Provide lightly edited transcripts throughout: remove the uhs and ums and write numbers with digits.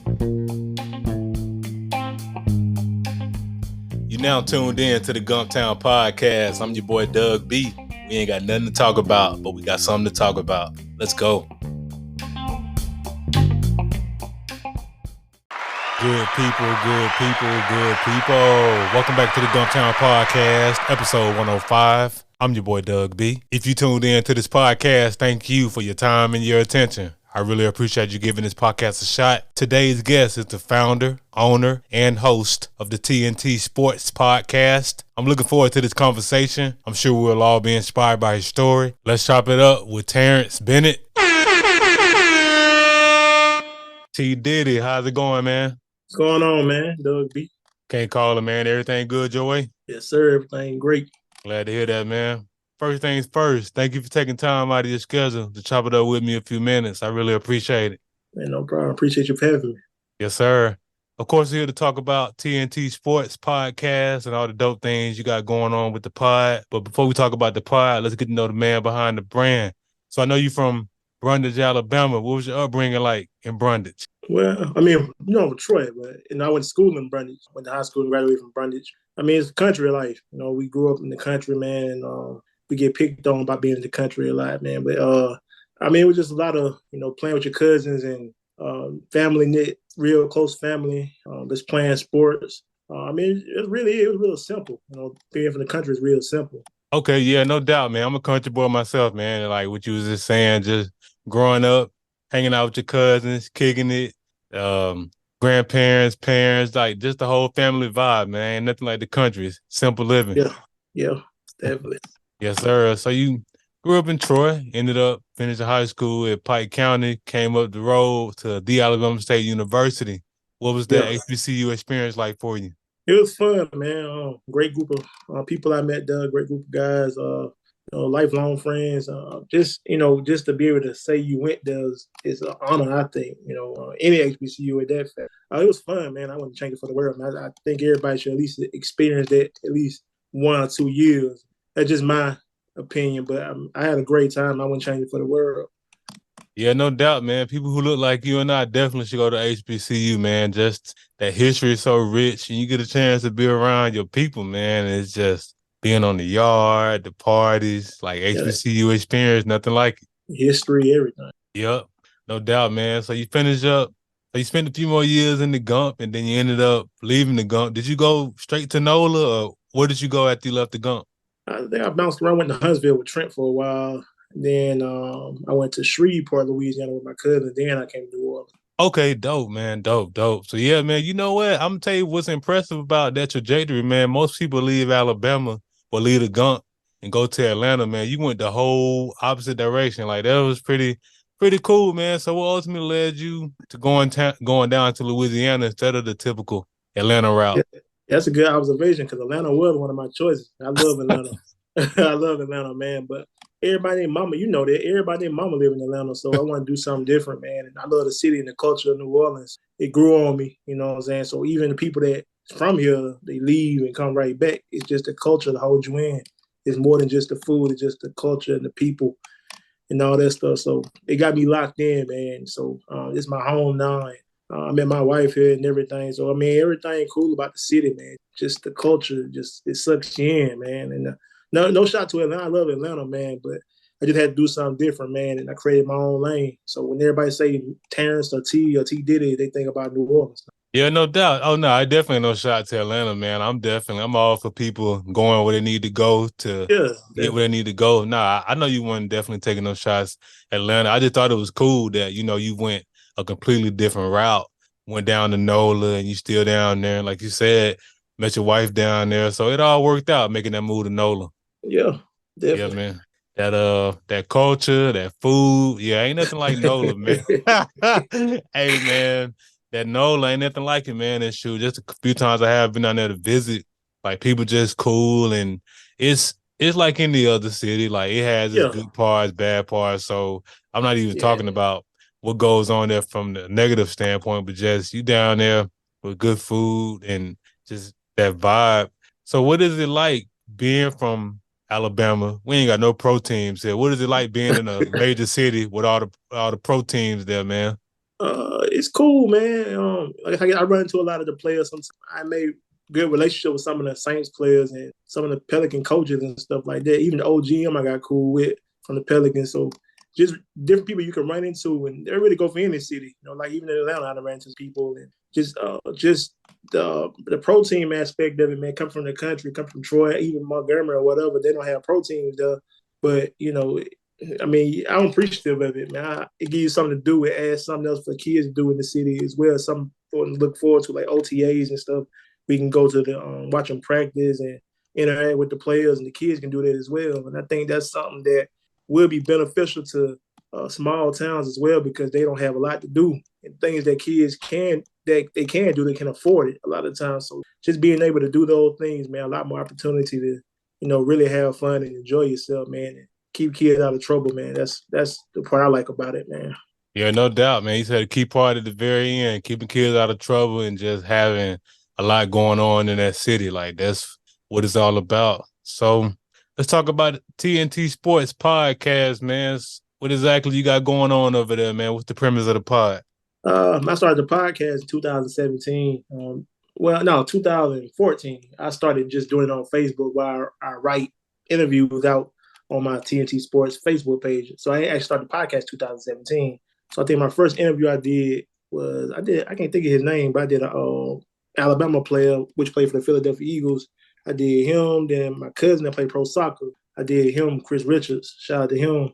You now tuned in to the Gumptown Podcast. I'm your boy Doug B. We ain't got nothing to talk about, but we got something to talk about. Let's go. Good people. Welcome back to the Gumptown Podcast, episode 105. I'm your boy Doug B. If you tuned in to this podcast, thank you for your time and your attention. I really appreciate you giving this podcast a shot. Today's guest is the founder, owner, and host of the T-ENT Sports Podcast. I'm looking forward to this conversation. I'm sure we'll all be inspired by his story. Let's chop it up with Terrance Bennett. T. Diddy, how's it going, man? What's going on, man? Doug B. Can't call it, man. Everything good your way? Yes, sir. Everything great. Glad to hear that, man. First things first, thank you for taking time out of your schedule to chop it up with me a few minutes. I really appreciate it. Man, no problem. Appreciate you for having me. Yes, sir. Of course, we're here to talk about T-ENT Sports Podcast and all the dope things you got going on with the pod. But before we talk about the pod, let's get to know the man behind the brand. So I know you from Brundage, Alabama. What was your upbringing like in Brundage? Well, I mean, Troy, but I went to school in Brundage. Went to high school and graduated from Brundage. I mean, it's country life. We grew up in the country, man, and we get picked on by being in the country a lot, man. But I mean, it was just a lot of playing with your cousins and family knit, real close family. Just playing sports. I mean, it was real simple. Being from the country is real simple. Okay, yeah, no doubt, man. I'm a country boy myself, man. And like what you was just saying, just growing up, hanging out with your cousins, kicking it, grandparents, parents, like just the whole family vibe, man. Nothing like the country. It's simple living. Yeah, definitely. Yes, sir. So you grew up in Troy, ended up finishing high school at Pike County, came up the road to the Alabama State University. What was that HBCU experience like for you? It was fun, man. Great group of people I met, Doug. Great group of guys. Lifelong friends. Just to be able to say you went there is an honor, I think. Any HBCU at that fact. It was fun, man. I wouldn't change it for the world. I think everybody should at least experience that at least 1 or 2 years. That's just my opinion, but I had a great time. I wouldn't change it for the world. Yeah, no doubt, man. People who look like you and I definitely should go to HBCU, man. Just that history is so rich, and you get a chance to be around your people, man. It's just being on the yard, the parties, like HBCU experience, nothing like it. History, everything. Yep, no doubt, man. So you finished up. So you spent a few more years in the Gump, and then you ended up leaving the Gump. Did you go straight to NOLA, or where did you go after you left the Gump? I think I bounced around, went to Huntsville with Trent for a while. Then I went to Shreveport, Louisiana with my cousin. Then I came to New Orleans. Okay, dope, man. Dope. So, yeah, man, you know what? I'm going to tell you what's impressive about that trajectory, man. Most people leave Alabama or leave the Gump and go to Atlanta, man. You went the whole opposite direction. Like, that was pretty cool, man. So, what ultimately led you to going down to Louisiana instead of the typical Atlanta route? Yeah, that's a good observation because Atlanta was one of my choices. I love Atlanta. I love Atlanta, man. But everybody named Mama, that. Everybody named Mama live in Atlanta, so I want to do something different, man. And I love the city and the culture of New Orleans. It grew on me, you know what I'm saying? So even the people that from here, they leave and come right back. It's just the culture that holds you in. It's more than just the food. It's just the culture and the people and all that stuff. So it got me locked in, man. So it's my home now. And I met my wife here and everything. So, I mean, everything cool about the city, man. Just the culture, it sucks you in, man. And no shot to Atlanta. I love Atlanta, man, but I just had to do something different, man, and I created my own lane. So when everybody say Terrance or T Diddy, they think about New Orleans. Yeah, no doubt. Oh, no, I definitely no shot to Atlanta, man. I'm all for people going where they need to go to get where they need to go. Nah, I know you weren't definitely taking no shots at Atlanta. I just thought it was cool that, you went a completely different route, went down to NOLA, and you still down there. Like you said, met your wife down there. So it all worked out making that move to NOLA. Yeah, definitely. Yeah, man. That culture, that food, yeah, ain't nothing like NOLA, man. Hey, man, that NOLA ain't nothing like it, man. And shoot, just a few times I have been down there to visit, like people just cool, and it's like any other city. Like it has its good parts, bad parts. So I'm not even talking about what goes on there from the negative standpoint, but just you down there with good food and just that vibe. So what is it like being from Alabama? We ain't got no pro teams here. What is it like being in a major city with all the pro teams there, man? It's cool, man. Like I run into a lot of the players. Sometimes I made good relationship with some of the Saints players and some of the Pelican coaches and stuff like that. Even the OGM I got cool with from the Pelicans. So just different people you can run into, and they really go for any city. Like even in Atlanta, I ran into people, and just the protein aspect of it, man. Come from the country, come from Troy, even Montgomery or whatever. They don't have proteins there, but I mean, I'm appreciative of it, man. It gives you something to do. It adds something else for kids to do in the city as well. Something for them to look forward to, like OTAs and stuff. We can go to the watch them practice and interact with the players, and the kids can do that as well. And I think that's something that will be beneficial to small towns as well because they don't have a lot to do and things that kids can they can do. They can afford it a lot of times. So just being able to do those things, man, a lot more opportunity to really have fun and enjoy yourself, man. And keep kids out of trouble, man. That's the part I like about it, man. Yeah, no doubt, man. You said a key part at the very end, keeping kids out of trouble and just having a lot going on in that city. Like that's what it's all about. So let's talk about T-ENT Sports Podcast, man. What exactly you got going on over there, man? What's the premise of the pod? I started the podcast in 2017. Well, no, 2014. I started just doing it on Facebook while I write interviews out on my T-ENT Sports Facebook page. So I actually started the podcast 2017. So I think my first interview I can't think of his name, but I did a Alabama player which played for the Philadelphia Eagles. I did him. Then my cousin that played pro soccer. I did him, Chris Richards. Shout out to him.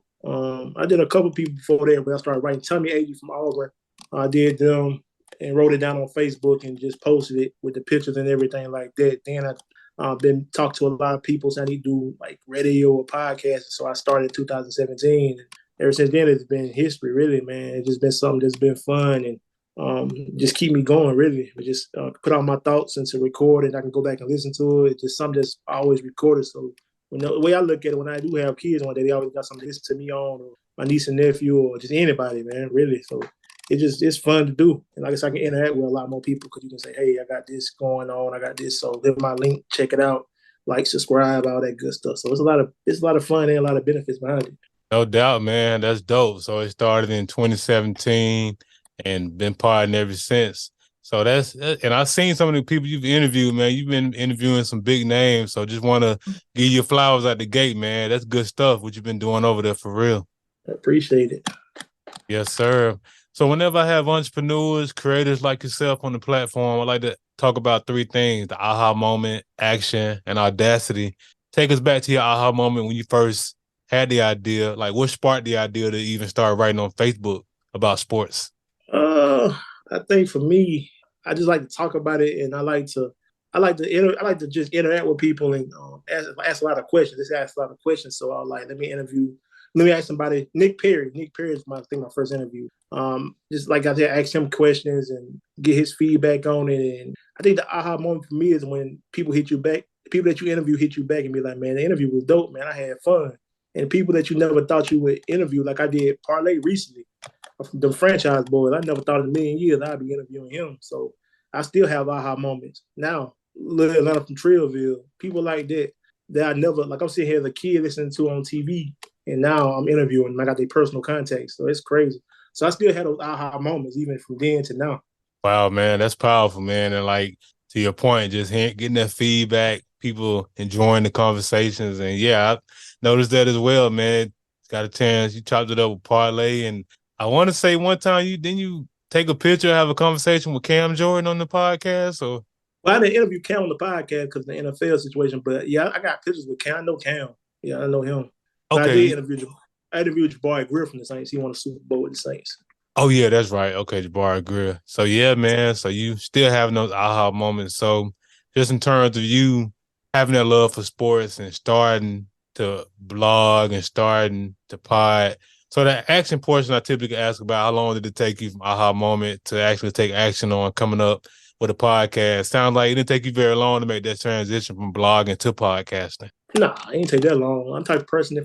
I did a couple people before that, but I started writing Tommy Agee from Auburn. I did them and wrote it down on Facebook and just posted it with the pictures and everything like that. Then I've been talked to a lot of people saying I need to do like radio or podcast. So I started in 2017. And ever since then, it's been history, really, man. It's just been something that's been fun and just keep me going, really. Just put out my thoughts into record and I can go back and listen to it. It's just something that's always recorded. So the way I look at it, when I do have kids one day, they always got something to listen to me on, or my niece and nephew, or just anybody, man, really. So it's fun to do. And like I said, I can interact with a lot more people because you can say, hey, I got this going on, I got this. So leave my link, check it out, like, subscribe, all that good stuff. So it's a lot of fun and a lot of benefits behind it. No doubt, man. That's dope. So it started in 2017 and been partying ever since. So and I've seen some of the people you've interviewed, man. You've been interviewing some big names. So just want to give you flowers at the gate, man. That's good stuff, what you've been doing over there for real. I appreciate it. Yes, sir. So whenever I have entrepreneurs, creators like yourself on the platform, I like to talk about three things: the aha moment, action, and audacity. Take us back to your aha moment when you first had the idea. Like, what sparked the idea to even start writing on Facebook about sports? I think for me, I just like to talk about it, and I like to just interact with people and ask a lot of questions. Just ask a lot of questions. So I like let me ask somebody. Nick Perry. Nick Perry is my first interview. Just like I said, ask him questions and get his feedback on it. And I think the aha moment for me is when people hit you back. People that you interview hit you back and be like, man, the interview was dope, man. I had fun. And people that you never thought you would interview, like I did Parlay recently, the franchise boys. I never thought in a million years I'd be interviewing him. So I still have aha moments. Now, little Atlanta from Trillville, people like that I never, like I'm sitting here as a kid listening to on TV, and now I'm interviewing, and I got their personal contacts. So it's crazy. So I still had those aha moments even from then to now. Wow, man, that's powerful, man. And like to your point, just getting that feedback, people enjoying the conversations. And yeah, I noticed that as well, man. Got a chance. You chopped it up with Parlay. And I want to say one time you take a picture, have a conversation with Cam Jordan on the podcast? Or Well, I didn't interview Cam on the podcast because of the NFL situation, but yeah, I got pictures with Cam. I know Cam. Yeah, I know him. But okay. I interviewed Jabari Greer from the Saints. He won a Super Bowl with the Saints. Oh yeah, that's right. Okay, Jabari Greer. So yeah, man. So you still having those aha moments. So just in terms of you having that love for sports and starting to blog and starting to pod. So that action portion I typically ask about, how long did it take you from aha moment to actually take action on coming up with a podcast? Sounds like it didn't take you very long to make that transition from blogging to podcasting. Nah, it ain't take that long. I'm the type of person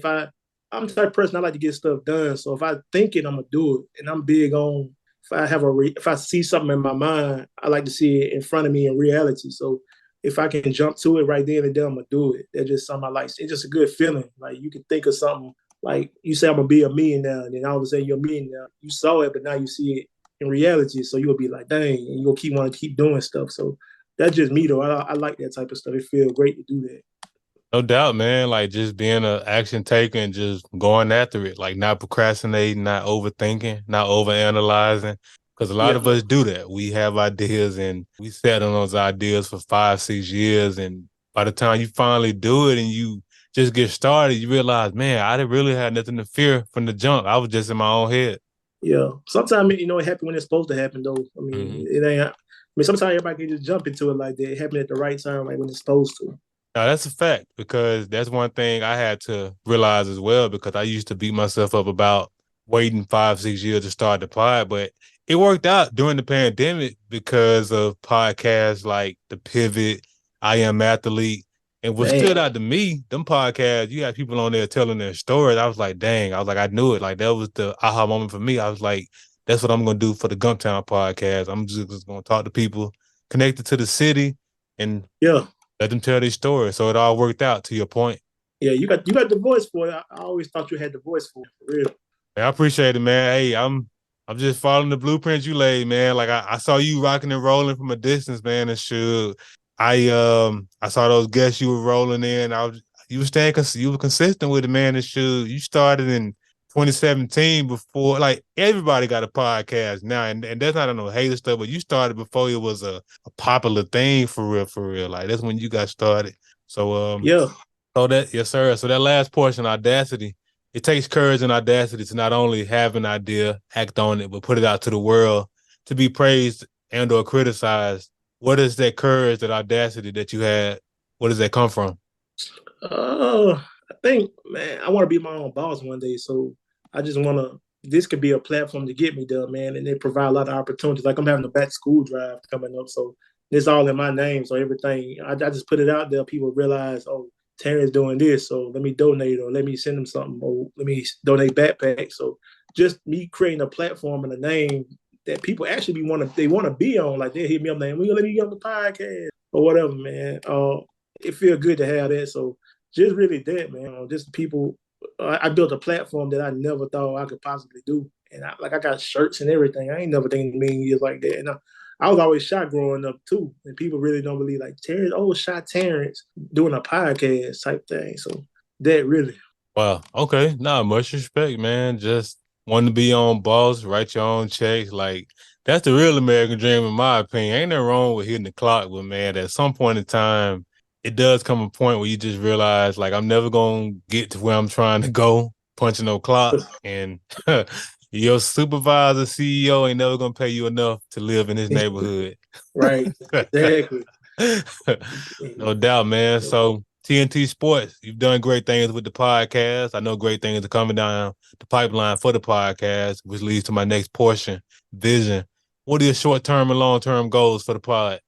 I'm the type of person I like to get stuff done. So if I think it, I'm gonna do it. And I'm big on if I see something in my mind, I like to see it in front of me in reality. So if I can jump to it right then and there, I'm gonna do it. That's just something I like. It's just a good feeling. Like you can think of something like you say I'm gonna be a millionaire, and then all of a sudden you're a millionaire. You saw it, but now you see it in reality. So you'll be like, dang, and you'll want to keep doing stuff. So that's just me though. I like that type of stuff. It feels great to do that. No doubt, man. Like just being an action taker and just going after it, like not procrastinating, not overthinking, not overanalyzing. Because a lot Yeah, of us do that. We have ideas and we sat on those ideas for 5, 6 years. And by the time you finally do it and you just get started, you realize, man, I didn't really have nothing to fear from the jump. I was just in my own head. yeah. Sometimes it happens when it's supposed to happen though. I Mm-hmm. mean, it ain't. I mean, sometimes everybody can just jump into it like that. It happened at the right time, like when it's supposed to. No, that's a fact because that's one thing I had to realize as well because I used to beat myself up about waiting 5, 6 years to start the pod, but it worked out during the pandemic because of podcasts like The Pivot, I Am Athlete. And what Man, stood out to me, them podcasts, you had people on there telling their stories. I was like, dang, I knew it. Like that was the aha moment for me. I was like, that's what I'm gonna do for the Gumptown podcast. I'm just gonna talk to people connected to the city and yeah, let them tell their story. So it all worked out to your point. yeah. You got the voice for it. I always thought you had the voice for real. Man, I appreciate it, man. Hey, I'm just following the blueprints you laid, man. Like I saw you rocking and rolling from a distance, man. And shoot, I saw those guests you were rolling in. You were you were consistent with it, man. And shoot, you started in 2017 before like everybody got a podcast now, and that's not no hater stuff, but you started before it was a popular thing for real, for real. Like that's when you got started. So Yeah, yes, sir. So that last portion, audacity, it takes courage and audacity to not only have an idea, act on it, but put it out to the world to be praised and or criticized. What is that courage, that audacity that you had? Where does that come from? I think, man, I want to be my own boss one day. So I just want to. This could be a platform to get me there, man, and they provide a lot of opportunities. Like I'm having a back to school drive coming up, so it's all in my name. So everything, I just put it out there. People realize, oh, Terrance doing this, so let me donate, or let me send them something, or let me donate backpacks. So just me creating a platform and a name that people actually want to be on. Like they hit me up, man, we gonna let me get on the podcast or whatever, man. It feels good to have that. So just really that, man. Just people. I built a platform that I never thought I could possibly do, and I got shirts and everything. I ain't never thinking a million years like that. And I was always shy growing up too, and people really don't believe like Terrance. Oh, shy Terrance doing a podcast type thing. So that really, Wow. Okay. Nah, much respect, man. Just wanting to be on boss, write your own checks. Like that's the real American dream, in my opinion. Ain't nothing wrong with hitting the clock, but man, at some point in time, it does come a point where you just realize, like, I'm never gonna get to where I'm trying to go, punching no clock, and your supervisor, CEO, ain't never gonna pay you enough to live in his neighborhood. right? Exactly. No doubt, man. So T-ENT Sports, you've done great things with the podcast. I know great things are coming down the pipeline for the podcast, which leads to my next portion, vision. What are your short-term and long-term goals for the pod?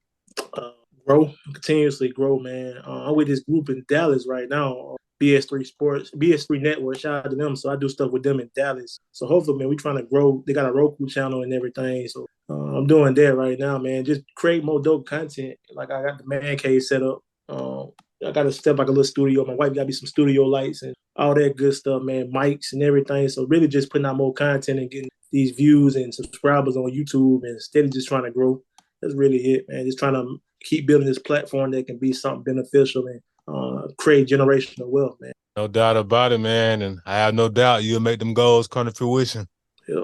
uh, Grow, continuously grow, man. I'm with this group in Dallas right now, BS3 Sports, BS3 Network. Shout out to them. So I do stuff with them in Dallas. So hopefully, man, we trying to grow. They got a Roku channel and everything. So I'm doing that right now, man. Just create more dope content. Like I got the man cave set up. I got to step like a little studio. My wife got me some studio lights and all that good stuff, man. Mics and everything. So really, just putting out more content and getting these views and subscribers on YouTube and steady just trying to grow. That's really it, man. Just trying to keep building this platform that can be something beneficial and create generational wealth, man. No doubt about it, man. And I have no doubt you'll make them goals come to fruition. Yep.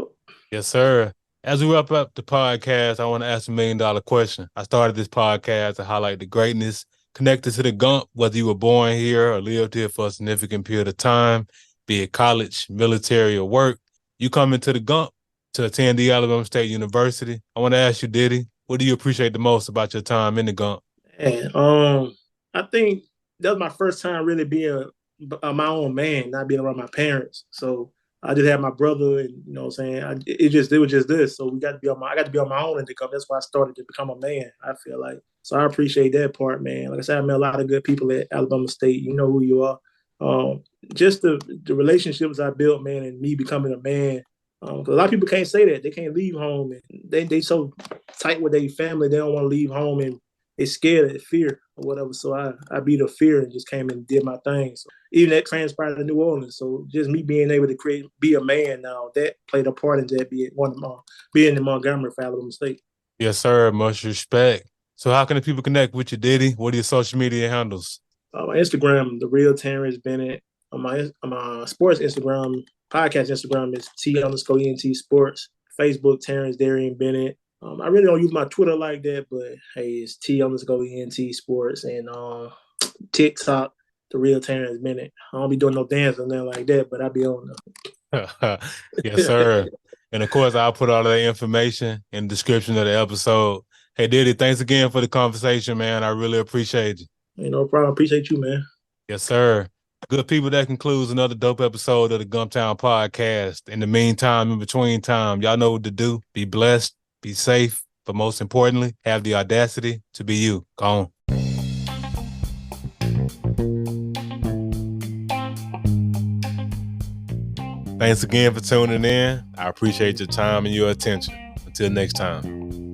Yes, sir. As we wrap up the podcast, I want to ask $1 million question. I started this podcast to highlight the greatness connected to the Gump, whether you were born here or lived here for a significant period of time, be it college, military, or work. You come into the Gump to attend the Alabama State University. I want to ask you, Diddy, what do you appreciate the most about your time in the Gump? And I think that was my first time really being my own man, not being around my parents. So I just had my brother, and you know what I'm saying. It was just this. So I got to be on my own in the Gump. That's why I started to become a man. I feel like so I appreciate that part, man. Like I said, I met a lot of good people at Alabama State. You know who you are. Just the relationships I built, man, and me becoming a man. Because a lot of people can't say that they can't leave home, and they so tight with their family they don't want to leave home and they scared of fear or whatever. So I beat the fear and just came and did my thing. So even that transpired to New Orleans. So just me being able to be a man now, that played a part in that being in Montgomery for Alabama State. Yes, sir. Much respect. So how can the people connect with you, Diddy? What are your social media handles? My Instagram, the real Terrance Bennett. On my sports Instagram, podcast Instagram is T_ENT Sports. Facebook, Terrance Darian Bennett. I really don't use my Twitter like that, but hey, it's T_ENT Sports, and TikTok, the real Terrance Bennett. I don't be doing no dance or nothing like that, but I be on there. Yes, sir. And of course, I'll put all of that information in the description of the episode. Hey, Diddy, thanks again for the conversation, man. I really appreciate you. Ain't no problem. Appreciate you, man. Yes, sir. Good people, that concludes another dope episode of the Gumptown Podcast. In the meantime, in between time, y'all know what to do. Be blessed, be safe, but most importantly, have the audacity to be you. Go on. Thanks again for tuning in. I appreciate your time and your attention. Until next time.